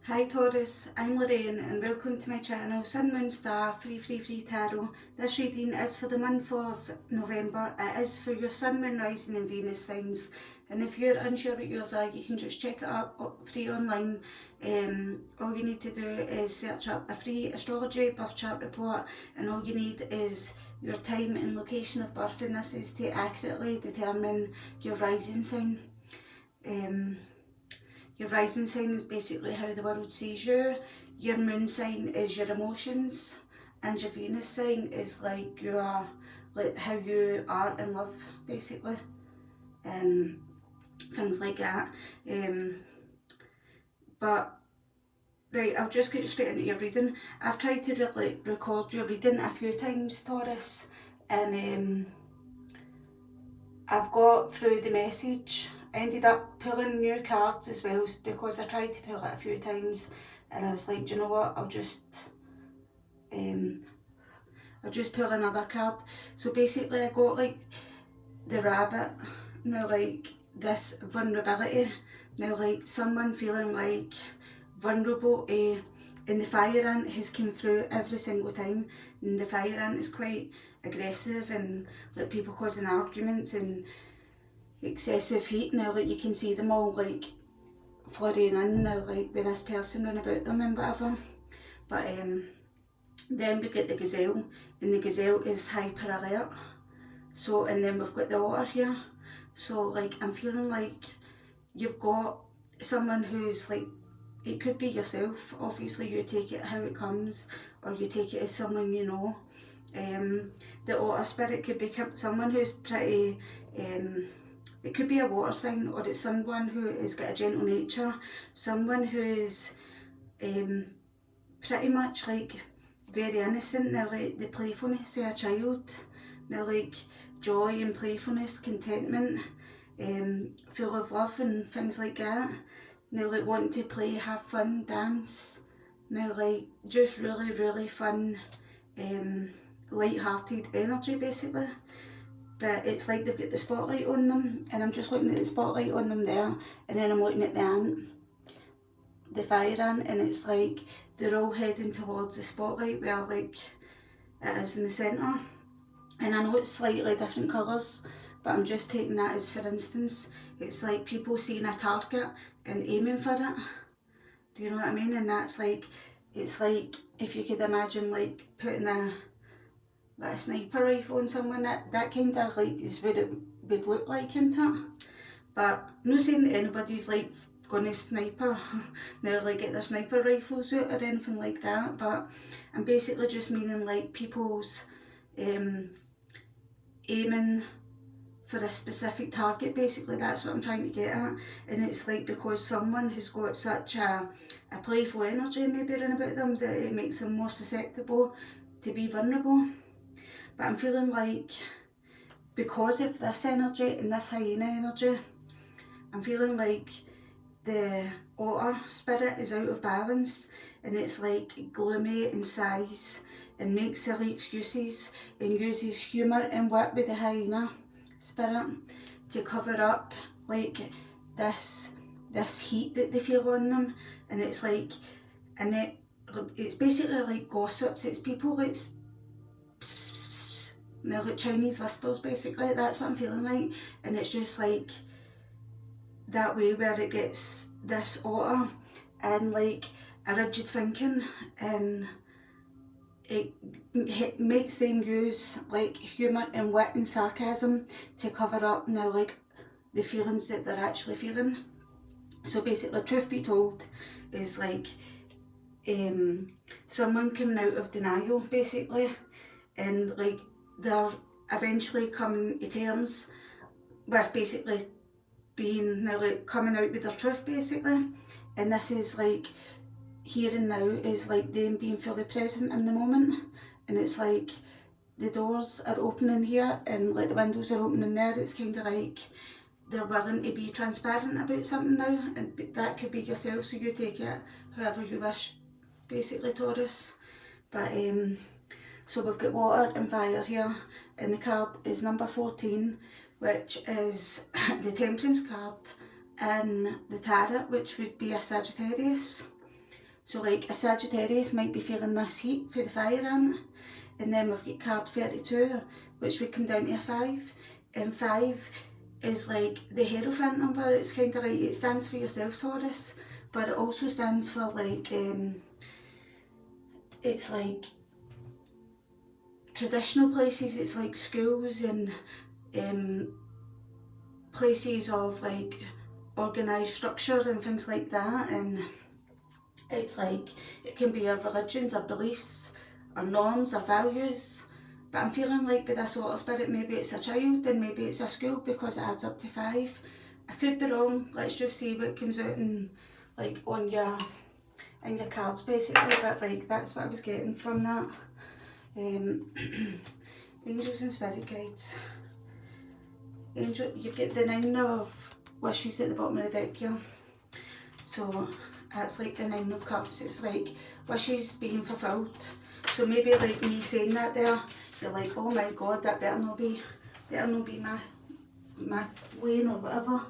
Hi Taurus, I'm Lorraine and welcome to my channel Sun Moon Star Free Tarot. This reading is for the month of November. It is for your Sun, Moon, Rising and Venus signs, and if you're unsure what yours are, you can just check it up free online. All you need to do is search up a free astrology birth chart report, and all you need is your time and location of birth, and this is to accurately determine your rising sign. Your rising sign is basically how the world sees you. Your moon sign is your emotions, and your Venus sign is like how you are in love, basically, and things like that. But right, I'll just get straight into your reading. I've tried to record your reading a few times, Taurus, and I've got through the message. I ended up pulling new cards as well because I tried to pull it a few times, and I was like, do you know what, I'll just pull another card. So basically I got like the rabbit, now like this vulnerability, now like someone feeling like vulnerable, and the fire ant has come through every single time, and the fire ant is quite aggressive and like people causing arguments and excessive heat. Now like you can see them all like flurrying in now, like with this person running about them and whatever. But then we get the gazelle, and the gazelle is hyper alert. So, and then we've got the otter here. So like I'm feeling like you've got someone who's like, it could be yourself, obviously you take it how it comes, or you take it as someone you know. The otter spirit could be someone who's pretty, it could be a water sign, or it's someone who has got a gentle nature, someone who is pretty much like very innocent, now like the playfulness of a child, now like joy and playfulness, contentment, full of love and things like that. Now like wanting to play, have fun, dance, now like just really fun, light-hearted energy basically. But it's like they've got the spotlight on them, and I'm just looking at the spotlight on them there, and then I'm looking at the ant, the fire ant, and it's like they're all heading towards the spotlight where like it is in the centre. And I know it's slightly different colours, but I'm just taking that as for instance. It's like people seeing a target and aiming for it. Do you know what I mean? And that's like, it's like if you could imagine like putting a sniper rifle on someone, that kind of like is what it would look like, isn't it? But I'm not saying that anybody's like gonna sniper now, like get their sniper rifles out or anything like that, but I'm basically just meaning like people's aiming for a specific target, basically. That's what I'm trying to get at. And it's like because someone has got such a playful energy maybe around about them that it makes them more susceptible to be vulnerable. But I'm feeling like because of this energy and this hyena energy, I'm feeling like the otter spirit is out of balance, and it's like gloomy and sighs and makes silly excuses and uses humour and wit with the hyena spirit to cover up like this heat that they feel on them. And it's like, and it's basically like gossips, it's people like they're like Chinese whispers basically. That's what I'm feeling like. And it's just like that way where it gets this otter and like a rigid thinking, and it makes them use like humour and wit and sarcasm to cover up now like the feelings that they're actually feeling. So basically, truth be told, is like someone coming out of denial basically, and like they're eventually coming to terms with basically being now like coming out with their truth basically. And this is like here and now is like them being fully present in the moment, and it's like the doors are opening here and like the windows are opening there. It's kind of like they're willing to be transparent about something now, and that could be yourself, so you take it however you wish basically, Taurus. But so we've got water and fire here, and the card is number 14, which is the Temperance card in the Tarot, which would be a Sagittarius. So like a Sagittarius might be feeling this heat for the fire ant, and then we've got card 32, which would come down to a 5, and 5 is like the Hierophant number. It's kind of like, it stands for yourself, Taurus, but it also stands for like, it's like traditional places, it's like schools and places of like organised structure and things like that, and it's like, it can be our religions, our beliefs, our norms, our values. But I'm feeling like with this water spirit, maybe it's a child and maybe it's a school, because it adds up to 5. I could be wrong. Let's just see what comes out in like on your cards basically, but like that's what I was getting from that. Angels and spirit guides. Angel, you've got the 9 of wishes at the bottom of the deck here. So that's like the 9 of cups. It's like wishes being fulfilled. So maybe like me saying that there, you're like, oh my god, that better not be my lane or whatever.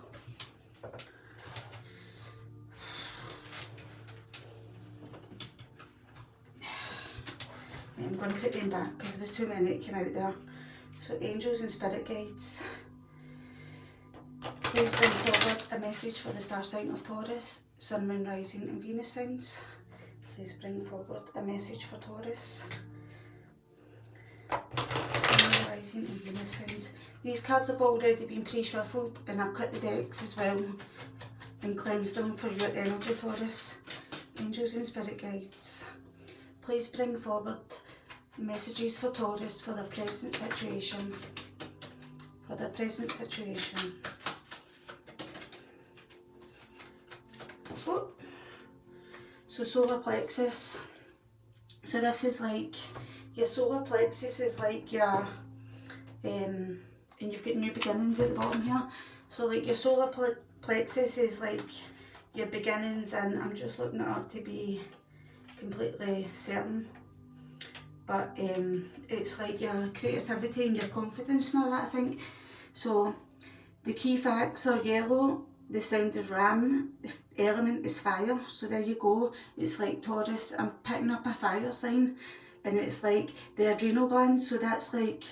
I'm going to put them back because there was too many that came out there. So angels and spirit guides. Please bring forward a message for the star sign of Taurus, Sun, Moon, Rising and Venus signs. Please bring forward a message for Taurus, Sun, Moon, Rising and Venus signs. These cards have already been pre-shuffled and I've cut the decks as well and cleansed them for your energy, Taurus. Angels and spirit guides. Please bring forward messages for Taurus for their present situation. For their present situation. Oh. So solar plexus. So this is like, your solar plexus is like your, and you've got new beginnings at the bottom here. So like your solar plexus is like your beginnings, and I'm just looking it up to be completely certain, but it's like your creativity and your confidence and all that, I think. So the key facts are yellow, the sound is ram, the element is fire. So there you go. It's like Taurus, I'm picking up a fire sign, and it's like the adrenal glands. So that's like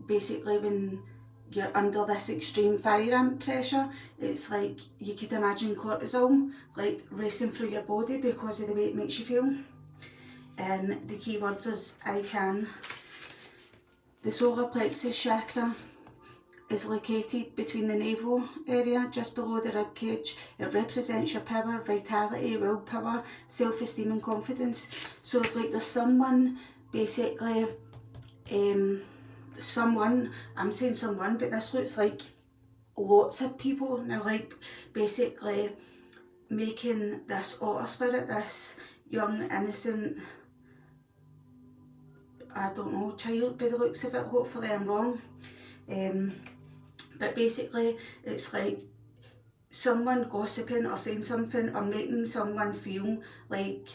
basically when you're under this extreme fire ant pressure, it's like you could imagine cortisol like racing through your body because of the way it makes you feel. And the key words is I can. The solar plexus chakra is located between the navel area, just below the rib cage. It represents your power, vitality, willpower, self-esteem and confidence. So like there's someone basically, I'm saying someone, but this looks like lots of people now, like basically making this otter spirit, this young innocent, I don't know, child by the looks of it, hopefully I'm wrong, but basically it's like someone gossiping or saying something or making someone feel like,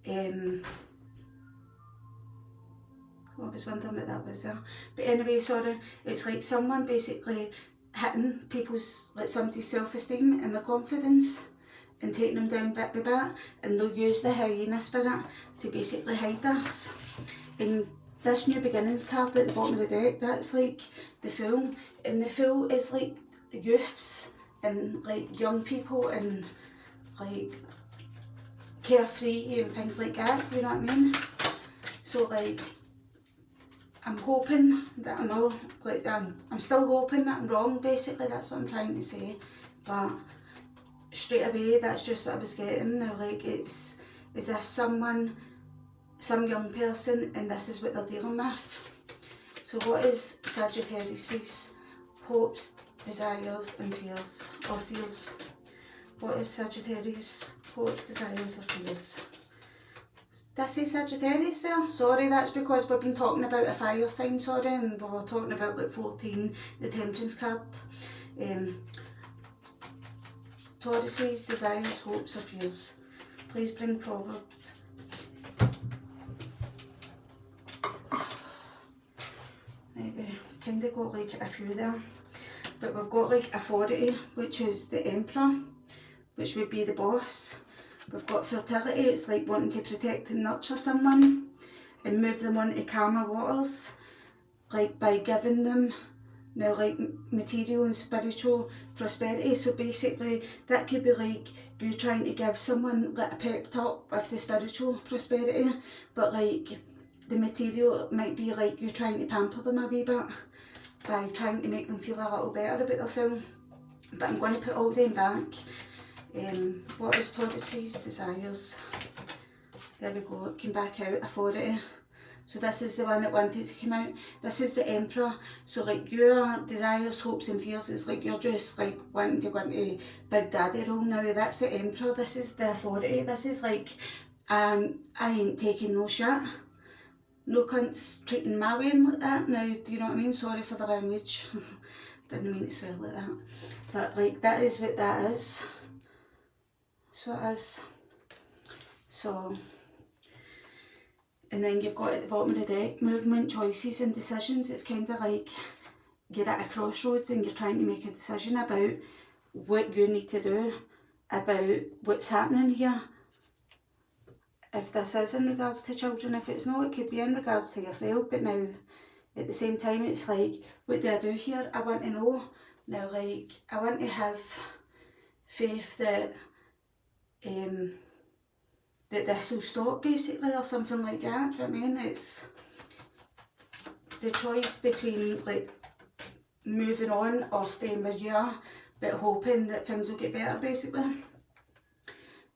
I was wondering what that was there. But anyway, sorry, it's like someone basically hitting people's, like somebody's self-esteem and their confidence and taking them down bit by bit, and they'll use the hyena spirit to basically hide this. And this new beginnings card at the bottom of the deck, that's like the Fool, and the Fool is like youths and like young people and like carefree and things like that, you know what I mean? So like, I'm hoping that I'm all, like, I'm still hoping that I'm wrong, basically, that's what I'm trying to say. But straight away, that's just what I was getting. Like, it's as if some young person, and this is what they're dealing with. So what is Sagittarius' hopes, desires and fears, or fears? What is Sagittarius' hopes, desires or fears? Did I say Sagittarius there? Sorry, that's because we've been talking about a fire sign, sorry, and we were talking about like 14, the Temperance card. Taurus's desires, hopes or fears. Please bring forward. Maybe kind of got like a few there, but we've got like authority, which is the Emperor, which would be the boss. We've got fertility, it's like wanting to protect and nurture someone and move them on to calmer waters, like by giving them now like material and spiritual prosperity. So basically that could be like you trying to give someone like a pep talk with the spiritual prosperity, but like the material might be like you trying to pamper them a wee bit by trying to make them feel a little better about themselves. But I'm going to put all them back. What is Taurus's desires? There we go, it came back out, authority. So this is the one that wanted to come out. This is the Emperor. So like your desires, hopes and fears is like you're just like wanting to go into Big Daddy role now. That's the Emperor. This is the authority. This is like, I ain't taking no shit. No cunts treating my way like that. Now, do you know what I mean? Sorry for the language. Didn't mean to swear like that. But like that is what that is. So it is. So, and then you've got at the bottom of the deck, movement, choices and decisions. It's kind of like you're at a crossroads and you're trying to make a decision about what you need to do, about what's happening here. If this is in regards to children, if it's not, it could be in regards to yourself. But now, at the same time, it's like, what do I do here? I want to know. Now, like, I want to have faith that that this will stop, basically, or something like that. Do you know what I mean? It's the choice between like moving on or staying where you are, but hoping that things will get better, basically.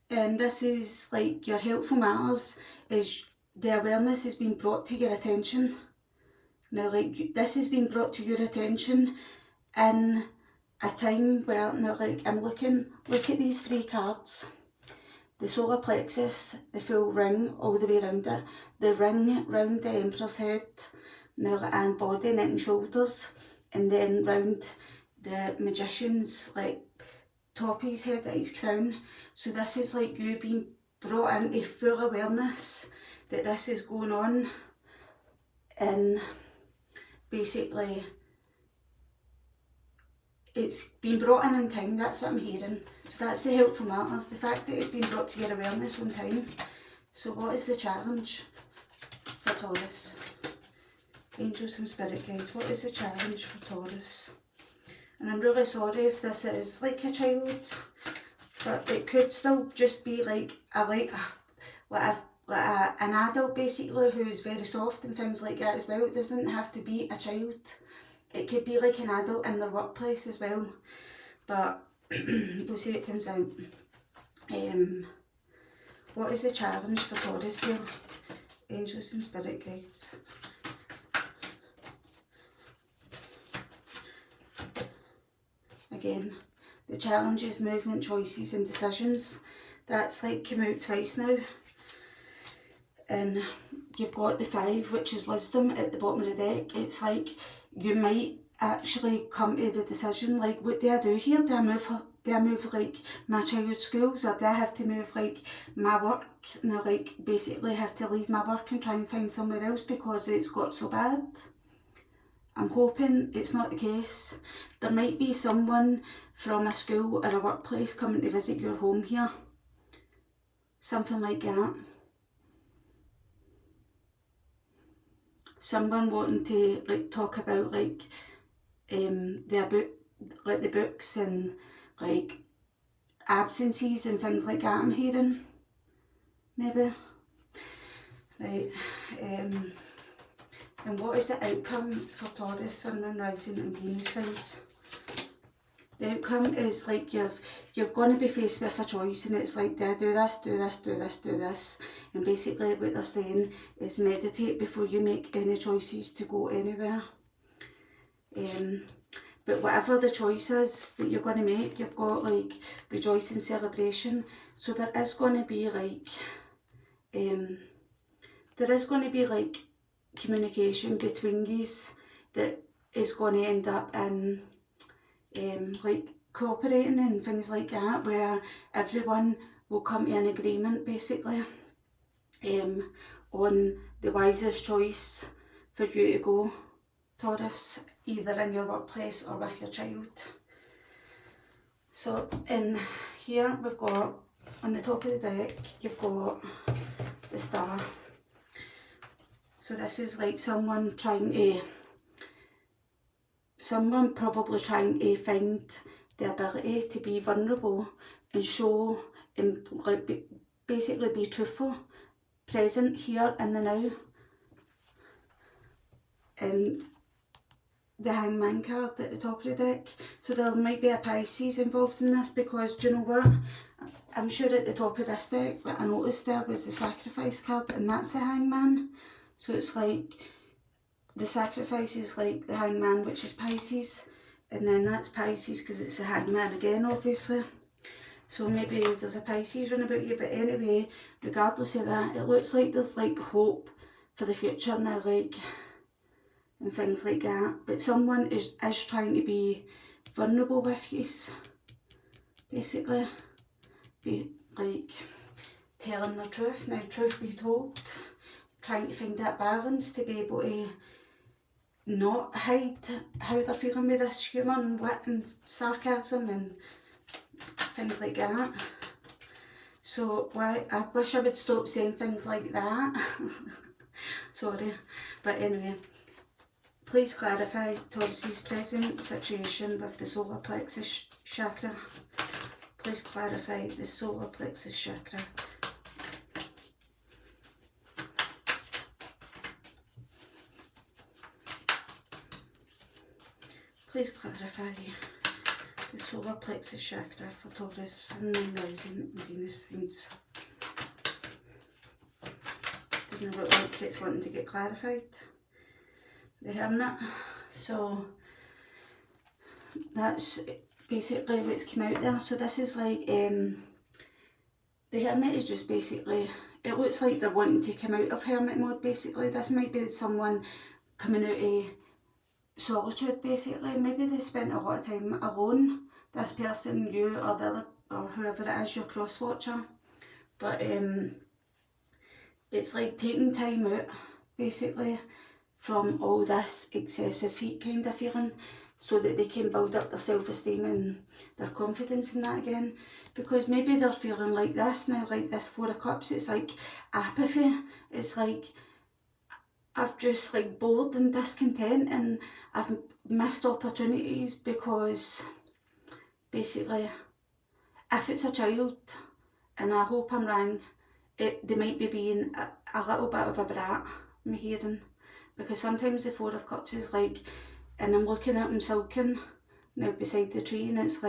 And this is like your helpful matters, is the awareness has been brought to your attention. Now, like, this has been brought to your attention in a time where, now, like, look at these 3 cards. The solar plexus, the full ring all the way around it, the ring round the Emperor's head, now, and body, neck and shoulders, and then round the Magician's, like, top of his head at his crown. So this is like you being brought into full awareness that this is going on, and basically it's been brought in time. That's what I'm hearing. So that's the helpful matters, the fact that it's been brought to your awareness on time. So what is the challenge for Taurus? Angels and spirit guides, what is the challenge for Taurus? And I'm really sorry if this is like a child, but it could still just be like an adult, basically, who's very soft and things like that as well. It doesn't have to be a child. It could be like an adult in the workplace as well. But we'll see what comes out. What is the challenge for Taurus here? Angels and spirit guides. Again, the challenge is movement, choices and decisions. That's like come out twice now. And you've got the 5, which is wisdom, at the bottom of the deck. It's like you might actually come to the decision, like, what do I do here? Do I move like my child's schools, or do I have to move like my work? And I like basically have to leave my work and try and find somewhere else because it's got so bad. I'm hoping it's not the case. There might be someone from a school or a workplace coming to visit your home here. Something like that. Someone wanting to like talk about like the books and like absences and things like that, I'm hearing. Maybe. Right. And what is the outcome for Taurus, Sun, Moon, Rising and Venus signs? The outcome is like you're going to be faced with a choice, and it's like, do I do this, do this, do this, do this? And basically what they're saying is meditate before you make any choices to go anywhere. But whatever the choice is that you're going to make, you've got like rejoice and celebration. So there is going to be like communication between yous that is going to end up in like cooperating and things like that, where everyone will come to an agreement basically on the wisest choice for you to go, Taurus, either in your workplace or with your child. So in here we've got on the top of the deck, you've got the Star. So this is like someone probably trying to find the ability to be vulnerable and show and like basically be truthful, present here in the now. And the Hangman card at the top of the deck. So there might be a Pisces involved in this, because do you know what? I'm sure at the top of this deck that I noticed there was the Sacrifice card, and that's the Hangman. So it's like the Sacrifice is like the Hangman, which is Pisces, and then that's Pisces because it's the Hangman again, obviously. So maybe there's a Pisces run about you, but anyway, regardless of that, it looks like there's like hope for the future now, like, and things like that. But someone is trying to be vulnerable with you, basically. Be like telling the truth. Now, truth be told, trying to find that balance to be able to not hide how they're feeling with this humour and wit and sarcasm and things like that. So I wish I would stop saying things like that. Sorry, but anyway, please clarify Taurus's present situation with the solar plexus chakra. Please clarify the solar plexus chakra. Please clarify the solar plexus chakra for Taurus and Moon, Rising and Venus signs. Doesn't look like it's wanting to get clarified. The Hermit. So that's basically what's come out there. So this is like, the Hermit is just basically, it looks like they're wanting to come out of Hermit mode basically. This might be someone coming out of solitude basically. Maybe they spent a lot of time alone, this person, you or the other, or whoever it is, your cross watcher. But it's like taking time out basically from all this excessive heat kind of feeling, so that they can build up their self-esteem and their confidence in that again. Because maybe they're feeling like this now, like this Four of Cups, it's like apathy. It's like, I've just like bored and discontent, and I've missed opportunities because basically, if it's a child, and I hope I'm wrong, they might be being a little bit of a brat, I'm hearing. Because sometimes the Four of Cups is like, and I'm looking at him sulking now beside the tree, and it's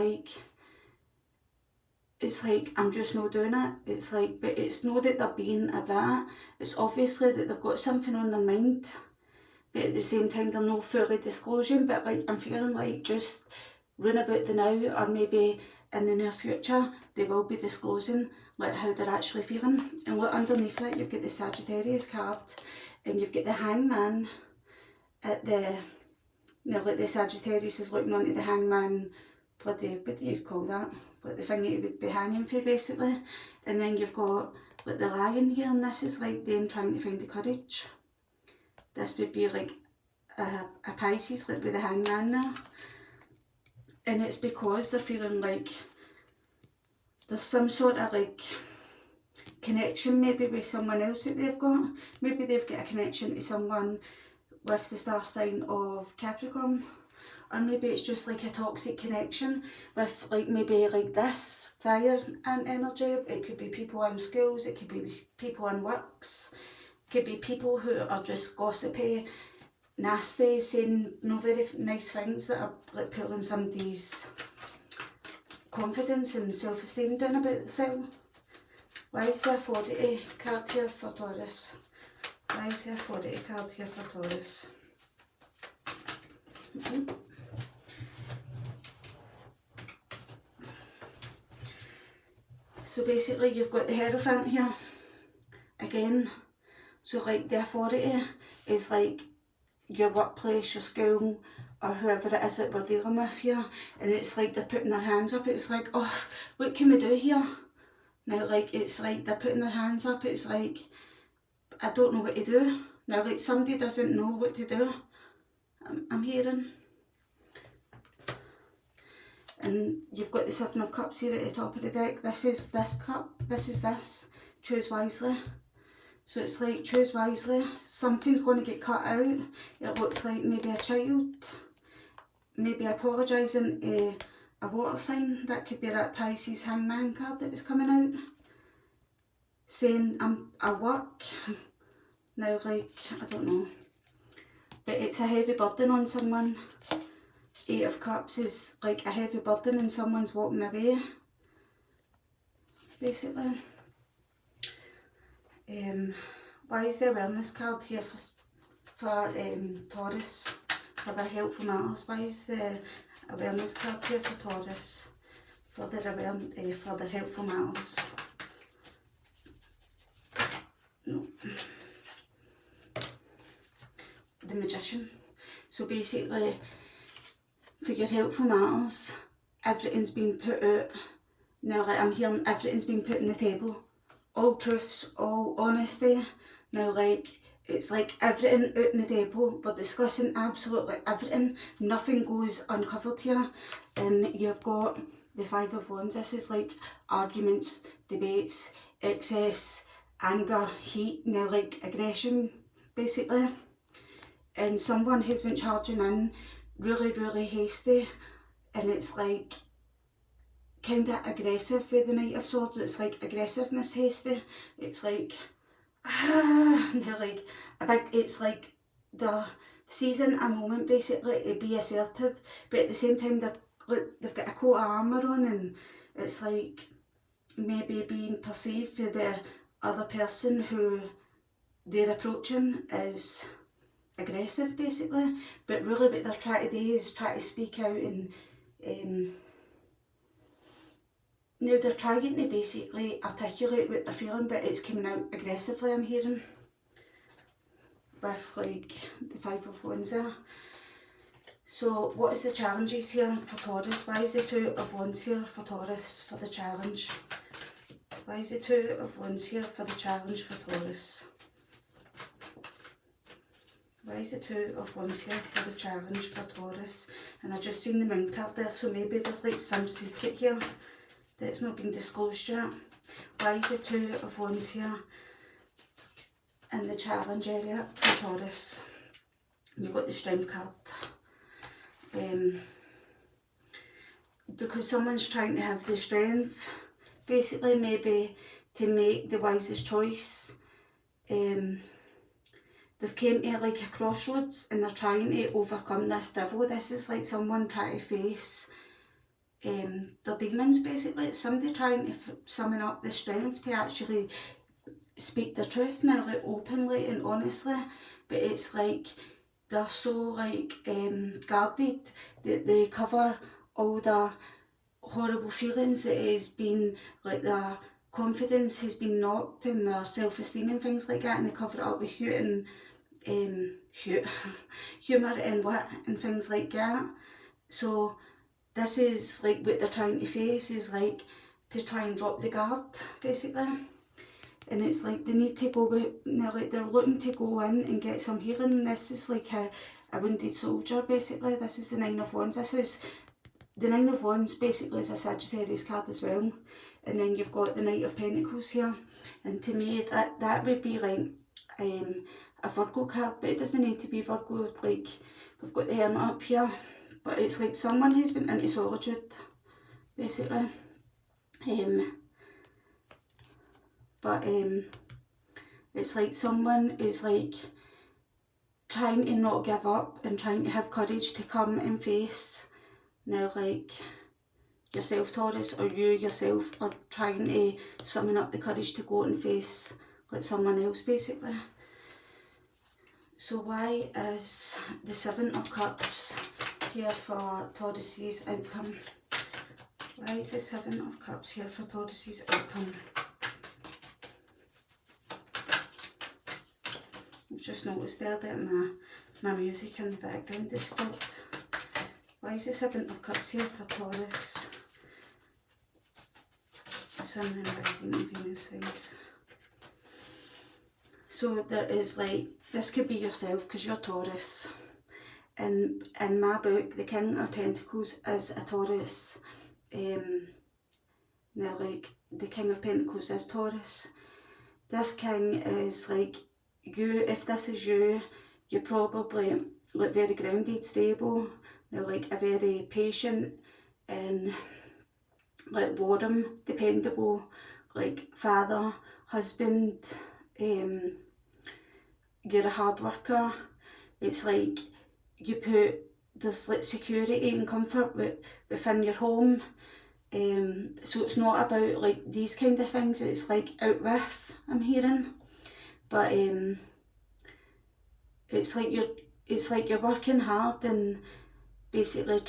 like I'm just not doing it. It's like, but it's not that they're being a brat, it's obviously that they've got something on their mind, but at the same time they're not fully disclosing. But like, I'm feeling like just run about the now, or maybe in the near future they will be disclosing like how they're actually feeling. And look, underneath that you've got the Sagittarius card, and you've got the Hangman at the, you know, like the Sagittarius is looking onto the Hangman, bloody, what do you call that? Like the thing that it would be hanging for basically. And then you've got like the Lion here, and this is like them trying to find the courage. This would be like a Pisces, like with the Hangman there. And it's because they're feeling like there's some sort of like connection maybe with someone else that they've got. Maybe they've got a connection to someone with the star sign of Capricorn, or maybe it's just like a toxic connection with like maybe like this fire and energy. It could be people in schools, it could be people in works, it could be people who are just gossipy, nasty, saying no very nice things that are like pulling somebody's confidence and self-esteem down about themselves. Why is there a authority card here for Taurus? Why is there a authority card here for Taurus? So basically you've got the Hierophant here again. So like the authority is like your workplace, your school, or whoever it is that we're dealing with here, and it's like they're putting their hands up. It's like, oh, what can we do here? Now like it's like they're putting their hands up. It's like, I don't know what to do. Now like somebody doesn't know what to do, I'm hearing. And you've got the Seven of Cups here at the top of the deck. This is this cup, this is this. Choose wisely. So it's like, choose wisely. Something's going to get cut out. It looks like maybe a child, maybe apologising a water sign. That could be that Pisces Hangman card that was coming out. Saying, I work. Now, like, I don't know. But it's a heavy burden on someone. Eight of Cups is like a heavy burden and someone's walking away. Basically. Why is the awareness card here for Taurus, for their helpful matters? Why is the awareness card here for Taurus, for their helpful matters? No. The Magician. So basically, for your helpful matters, everything's been put out. Now, like, I'm hearing everything's been put on the table. All truths, all honesty. Now, like, it's like everything out on the table. We're discussing absolutely everything. Nothing goes uncovered here. And you've got the Five of Wands. This is like arguments, debates, excess, anger, heat. Now, like, aggression, basically. And someone has been charging in really, really hasty. And it's like, kind of aggressive with the Knight of Swords. It's like aggressiveness hasty. It's like, they're like it's like they're seizing a moment basically to be assertive, but at the same time they've got a coat of armour on, and it's like maybe being perceived for the other person who they're approaching as aggressive basically, but really what they're trying to do is try to speak out and now they're trying to basically articulate what they're feeling, but it's coming out aggressively, I'm hearing. With like the Five of Wands there. So what is the challenges here for Taurus? Why is the Two of Wands here for Taurus for the challenge? Why is the Two of Wands here for the challenge for Taurus? Why is the Two of Wands here for the challenge for Taurus? And I just seen the Moon card there, so maybe there's like some secret here that's not been disclosed yet. Why is the Two of Wands here in the challenge area for Taurus? You've got the Strength card. Because someone's trying to have the strength, basically, maybe to make the wisest choice. They've came to like a crossroads and they're trying to overcome this devil. This is like someone trying to face their demons basically. It's somebody trying to summon up the strength to actually speak the truth now, like openly and honestly, but it's like they're so like guarded that they cover all their horrible feelings that has been like their confidence has been knocked and their self-esteem and things like that, and they cover it up with humour and wit and things like that. So this is like what they're trying to face, is like to try and drop the guard basically. And it's like they need to go with, like they're looking to go in and get some healing. This is like a wounded soldier basically. This is the Nine of Wands. This is the Nine of Wands basically is a Sagittarius card as well. And then you've got the Knight of Pentacles here. And to me that would be like a Virgo card, but it doesn't need to be Virgo. Like we've got the Hermit up here, but it's like someone who's been into solitude basically. But it's like someone is like trying to not give up and trying to have courage to come and face now like yourself, Taurus, or you yourself are trying to summon up the courage to go and face like someone else basically. So why is the Seven of Cups here for Taurus's outcome? Why is the Seven of Cups here for Taurus's outcome? I've just noticed there that my music in the background has stopped. Why is the Seven of Cups here for Taurus? Sun and rising and Venus signs. So there is like, this could be yourself because you're Taurus, in my book, the King of Pentacles is a Taurus. Now, like, the King of Pentacles is Taurus. This king is like you. If this is you, you're probably like very grounded, stable. Now, like a very patient and like warm, dependable, like father, husband. You're a hard worker. It's like you put this like security and comfort within your home. So it's not about like these kind of things. It's like out with, I'm hearing, but it's like you're working hard and basically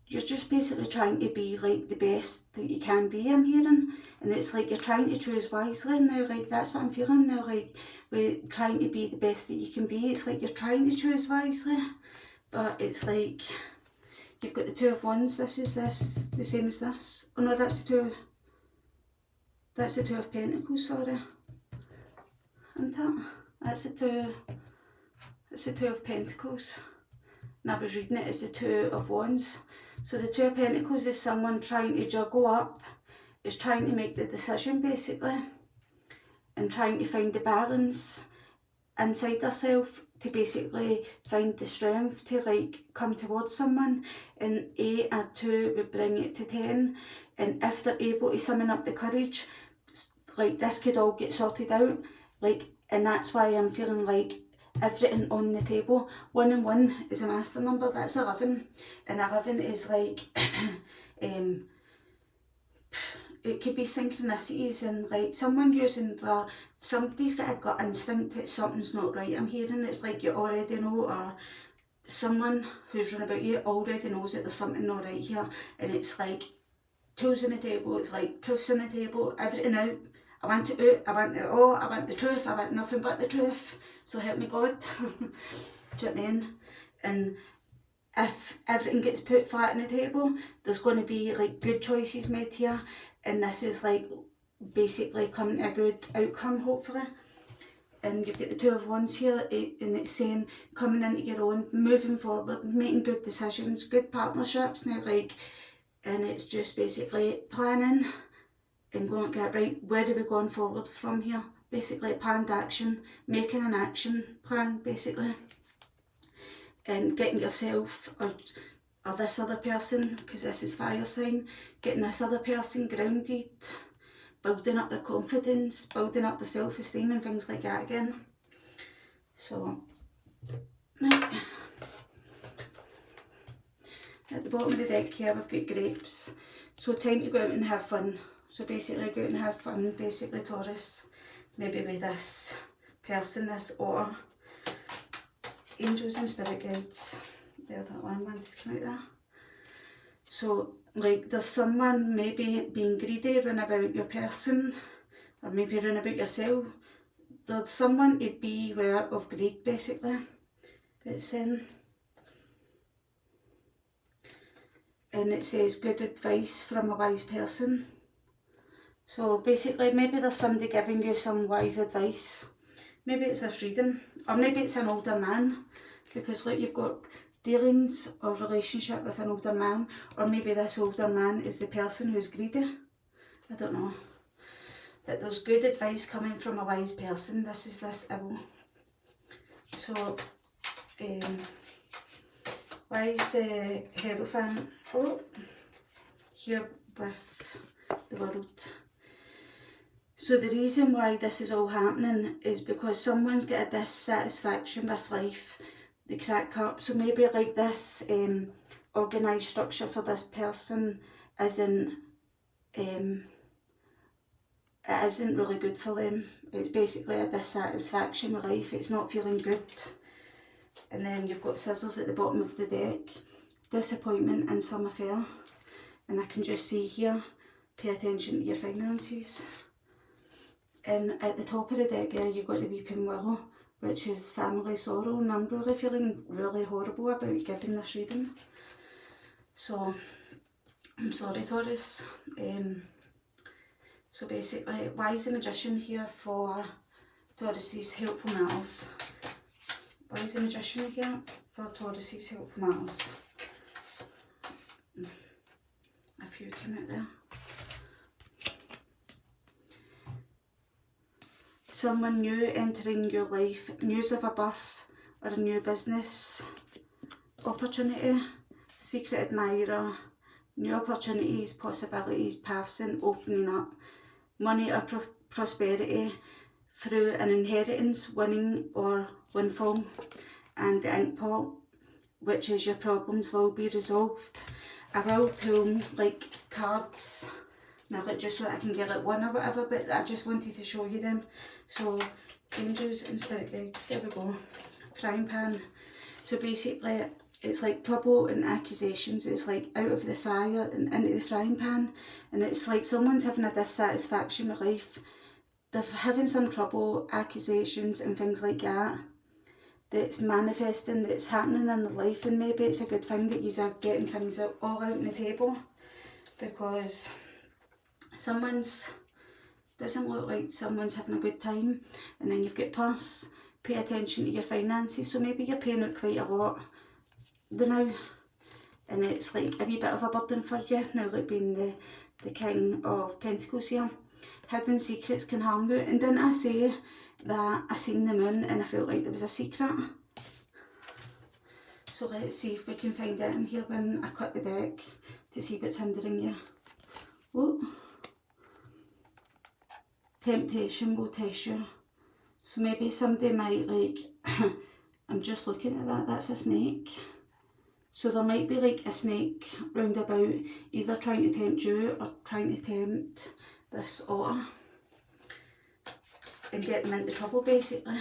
you're just basically trying to be like the best that you can be, I'm hearing. And it's like you're trying to choose wisely now, like that's what I'm feeling now, like with trying to be the best that you can be. It's like you're trying to choose wisely, but it's like you've got the Two of Wands. This is the same as this. Oh no, that's the Two of Pentacles, sorry. Isn't it? That's the Two of Pentacles. And I was reading it as the Two of Wands. So the Two of Pentacles is someone trying to juggle up, is trying to make the decision basically, and trying to find the balance inside herself to basically find the strength to like come towards someone. And 8 and 2 would bring it to 10. And if they're able to summon up the courage, like this could all get sorted out. Like, and that's why I'm feeling like everything on the table. 1 and 1 is a master number, that's 11. And 11 is like, it could be synchronicities and like someone using somebody's got a gut instinct that something's not right, I'm hearing. It's like you already know, or someone who's run about you already knows that there's something not right here. And it's like tools on the table, it's like truths on the table, everything out. I want it out, I want it all, I want the truth, I want nothing but the truth. So help me God. Do you know what I mean? And if everything gets put flat on the table, there's going to be like good choices made here. And this is like basically coming to a good outcome, hopefully. And you've got the Two of Wands here, and it's saying coming into your own, moving forward, making good decisions, good partnerships now, like, and it's just basically planning and going to get right, where are we going forward from here? Basically planned action, making an action plan basically, and getting yourself or this other person, because this is fire sign, getting this other person grounded, building up their confidence, building up the self-esteem and things like that again. So, right. At the bottom of the deck here we've got grapes. So time to go out and have fun. So basically go out and have fun, basically Taurus. Maybe with this person, this otter. Angels and spirit guides. There, that one wanted to come out there. So like there's someone maybe being greedy, run about your person, or maybe run about yourself. There's someone to beware of greed basically. It's in. And it says good advice from a wise person. So basically maybe there's somebody giving you some wise advice. Maybe it's this reading, or maybe it's an older man, because like you've got dealings or relationship with an older man, or maybe this older man is the person who's greedy. I don't know. But there's good advice coming from a wise person. This is this owl. So, why is the Hierophant here with the world? So the reason why this is all happening is because someone's got a dissatisfaction with life, they crack up. So maybe like this organised structure for this person isn't, it isn't really good for them. It's basically a dissatisfaction with life, it's not feeling good. And then you've got scissors at the bottom of the deck, disappointment and some affair. And I can just see here, pay attention to your finances. And at the top of the deck here, you've got the Weeping Willow, which is family sorrow, and I'm really feeling really horrible about giving this reading. So, I'm sorry Taurus. So basically, why is the Magician here for Taurus's helpful matters? Why is the Magician here? For Taurus's health matters. A few came out there. Someone new entering your life, news of a birth or a new business opportunity, secret admirer, new opportunities, possibilities, paths and opening up, money or prosperity through an inheritance, winning or windfall, and the ink pot, which is your problems will be resolved. I will pull like cards now, like just so that I can get like one or whatever, but I just wanted to show you them. So angels and spirit guides, there we go. Frying pan. So basically it's like trouble and accusations. It's like out of the fire and into the frying pan, and it's like someone's having a dissatisfaction with life. They're having some trouble, accusations and things like that, that's manifesting, that's happening in their life, and maybe it's a good thing that you are getting things all out on the table, because doesn't look like someone's having a good time. And then you've got purse, pay attention to your finances, so maybe you're paying out quite a lot now, and it's like a wee bit of a burden for you now, like being the King of Pentacles here. Hidden secrets can harm you, and didn't I say that I seen the moon and I felt like there was a secret? So let's see if we can find it in here when I cut the deck to see what's hindering you. Whoa. Temptation will test you. So maybe somebody might like, I'm just looking at that, that's a snake. So there might be like a snake round about, either trying to tempt you or trying to tempt this otter and get them into trouble basically.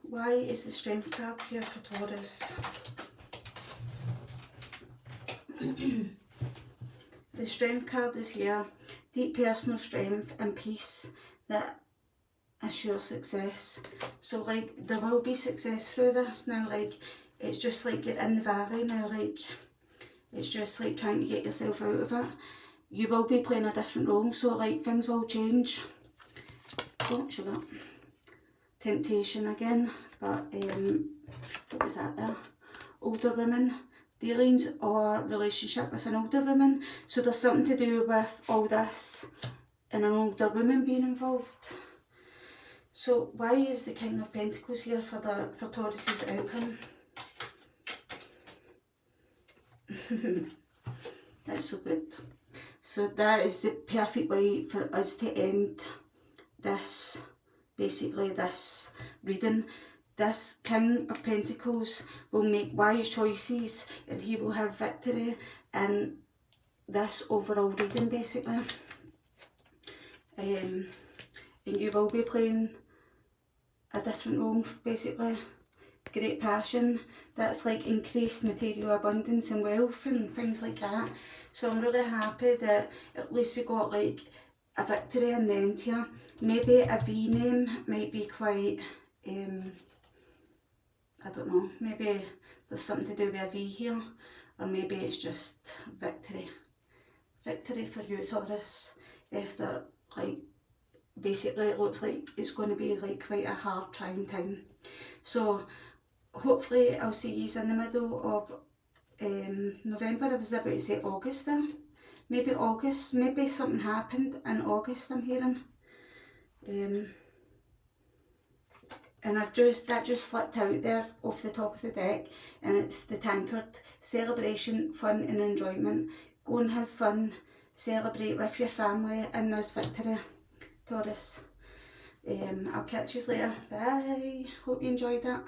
Why is the Strength card here for Taurus? The Strength card is here. Deep personal strength and peace that assures success. So like there will be success through this now, like it's just like you're in the valley now, like it's just like trying to get yourself out of it. You will be playing a different role, so like things will change. Oh, sugar. Temptation again, but what was that there? Older women. Dealings or relationship with an older woman. So there's something to do with all this and an older woman being involved. So why is the King of Pentacles here for Taurus's outcome? That's so good. So that is the perfect way for us to end this, basically this reading. This King of Pentacles will make wise choices and he will have victory in this overall reading basically. And you will be playing a different role basically. Great passion, that's like increased material abundance and wealth and things like that. So I'm really happy that at least we got like a victory in the end here. Maybe a V name might be quite I don't know, maybe there's something to do with a V here, or maybe it's just victory. Victory for you, Taurus, after like basically it looks like it's going to be like quite a hard trying time. So hopefully I'll see you in the middle of November. I was about to say August there. Maybe August, maybe something happened in August I'm hearing. And that just flipped out there off the top of the deck, and it's the tankard. Celebration, fun and enjoyment. Go and have fun, celebrate with your family in this victory, Taurus. I'll catch you later. Bye. Hope you enjoyed that.